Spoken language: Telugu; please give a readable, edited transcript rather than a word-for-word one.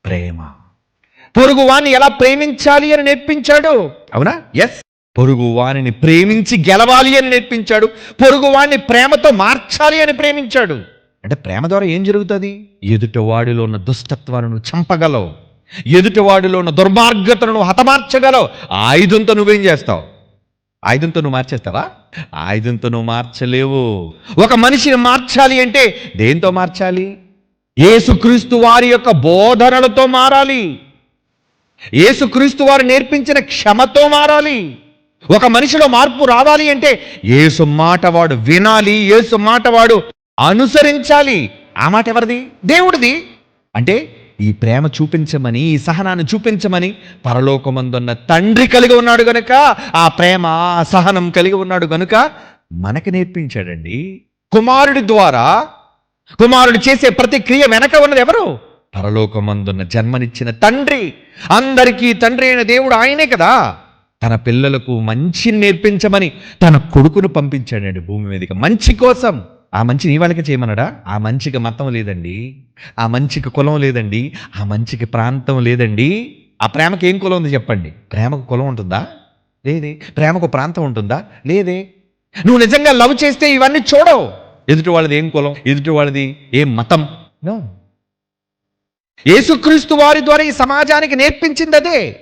ప్రేమ. పొరుగువాణ్ణి ఎలా ప్రేమించాలి అని నేర్పించాడు. అవునా? ఎస్. పొరుగువాణిని ప్రేమించి గెలవాలి అని నేర్పించాడు. పొరుగువాణ్ణి ప్రేమతో మార్చాలి అని ప్రేమించాడు. అంటే ప్రేమ ద్వారా ఏం జరుగుతుంది? ఎదుటివాడిలో ఉన్న దుష్టత్వాలను చంపగలవు, ఎదుటివాడిలో ఉన్న దుర్మార్గతను హతమార్చగలవు. ఆయుధంతో నువ్వేం చేస్తావు? ఆయుధంతో నువ్వు మార్చేస్తావా? ఆయుధంతో నువ్వు మార్చలేవు. ఒక మనిషిని మార్చాలి అంటే దేంతో మార్చాలి? యేసుక్రీస్తు వారి యొక్క బోధనలతో మారాలి. యేసుక్రీస్తు వారు నేర్పించిన క్షమతో మారాలి. ఒక మనిషిలో మార్పు రావాలి అంటే యేసు మాట వాడు వినాలి, యేసు మాట వాడు అనుసరించాలి. ఆ మాట ఎవరిది? దేవుడిది. అంటే ఈ ప్రేమ చూపించమని, ఈ సహనాన్ని చూపించమని పరలోకమందున్న తండ్రి కలిగి ఉన్నాడు గనుక, ఆ ప్రేమ, ఆ సహనం కలిగి ఉన్నాడు గనుక మనకి నేర్పించాడండి. కుమారుడి ద్వారా, కుమారుడు చేసే ప్రతి క్రియ వెనక ఉన్నది ఎవరు? పరలోకమందున్న జన్మనిచ్చిన తండ్రి. అందరికీ తండ్రి అయిన దేవుడు ఆయనే కదా. తన పిల్లలకు మంచిని నేర్పించమని తన కొడుకును పంపించాడండి భూమి మీదకి, మంచి కోసం. ఆ మంచి నీ వాళ్ళకే చేయమన్నాడా? ఆ మంచికి మతం లేదండి, ఆ మంచికి కులం లేదండి, ఆ మంచికి ప్రాంతం లేదండి. ఆ ప్రేమకి ఏం కులం ఉంది చెప్పండి? ప్రేమకు కులం ఉంటుందా? లేదే. ప్రేమకు ప్రాంతం ఉంటుందా? లేదే. నువ్వు నిజంగా లవ్ చేస్తే ఇవన్నీ చూడవు. ఎదుటి వాళ్ళది ఏం కులం, ఎదుటి వాళ్ళది ఏం మతం. యేసుక్రీస్తు వారి ద్వారా ఈ సమాజానికి నేర్పించింది అదే.